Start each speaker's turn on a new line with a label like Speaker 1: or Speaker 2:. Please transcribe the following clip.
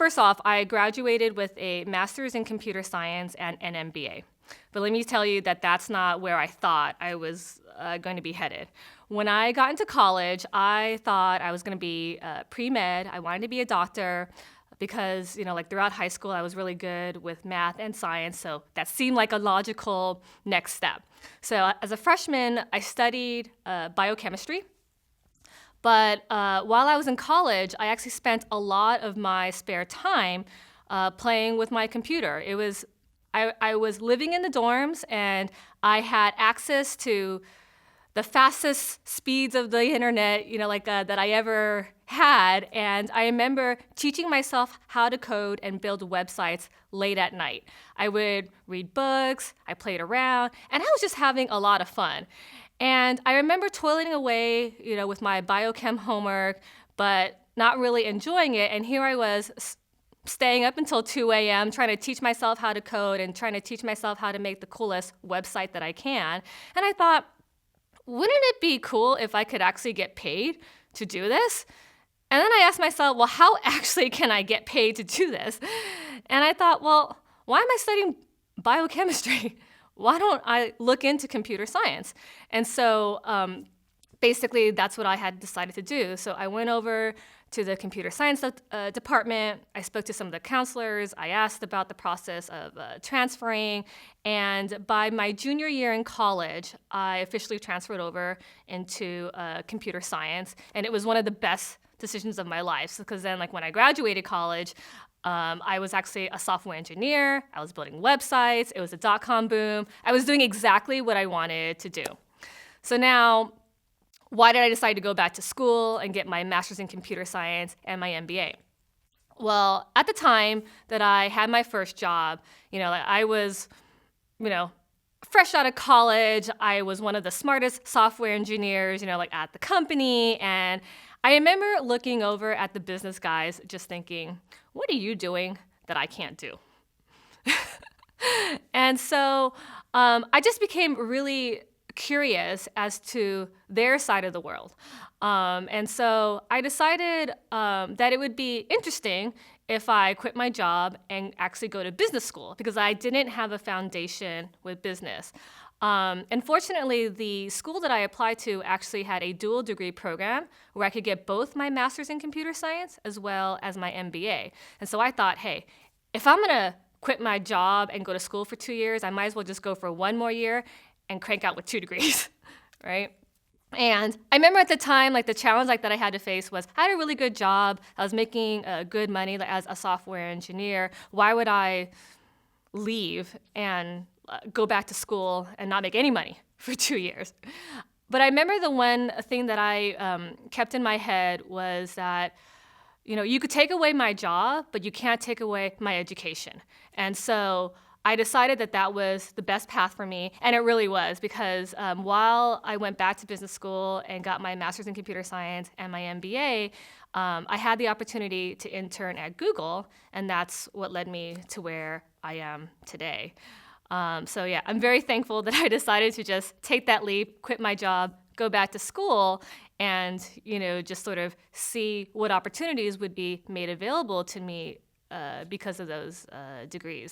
Speaker 1: first off, I graduated with a master's in computer science and an MBA. But let me tell you that that's not where I thought I was going to be headed. When I got into college, I thought I was going to be pre-med. I wanted to be a doctor because, like throughout high school, I was really good with math and science, so that seemed like a logical next step. So as a freshman, I studied biochemistry. But while I was in college, I actually spent a lot of my spare time playing with my computer. I was living in the dorms, and I had access to the fastest speeds of the internet, that I ever had. And I remember teaching myself how to code and build websites late at night. I would read books, I played around, and I was just having a lot of fun. And I remember toiling away, with my biochem homework, but not really enjoying it. And here I was staying up until 2 a.m. trying to teach myself how to code and trying to teach myself how to make the coolest website that I can. And I thought, wouldn't it be cool if I could actually get paid to do this? And then I asked myself, well, how actually can I get paid to do this? And I thought, well, why am I studying biochemistry? Why don't I look into computer science? And so basically, that's what I had decided to do. So I went over to the computer science department. I spoke to some of the counselors. I asked about the process of transferring. And by my junior year in college, I officially transferred over into computer science. And it was one of the best decisions of my life. Because then, when I graduated college, I was actually a software engineer. I was building websites. It was a dot-com boom. I was doing exactly what I wanted to do. So now, why did I decide to go back to school and get my master's in computer science and my MBA? Well, at the time that I had my first job, I was, fresh out of college. I was one of the smartest software engineers, at the company. And I remember looking over at the business guys just thinking, what are you doing that I can't do? And so I just became really curious as to their side of the world. And so I decided that it would be interesting if I quit my job and actually go to business school because I didn't have a foundation with business. Unfortunately, the school that I applied to actually had a dual degree program where I could get both my master's in computer science as well as my MBA. And so I thought, hey, if I'm going to quit my job and go to school for 2 years, I might as well just go for 1 more year and crank out with 2 degrees, right? And I remember at the time, the challenge that I had to face was I had a really good job. I was making good money as a software engineer. Why would I leave and go back to school and not make any money for 2 years? But I remember the one thing that I kept in my head was that, you could take away my job, but you can't take away my education. And so I decided that that was the best path for me, and it really was because while I went back to business school and got my master's in computer science and my MBA, I had the opportunity to intern at Google, and that's what led me to where I am today. So yeah, I'm very thankful that I decided to just take that leap, quit my job, go back to school, and just sort of see what opportunities would be made available to me because of those degrees.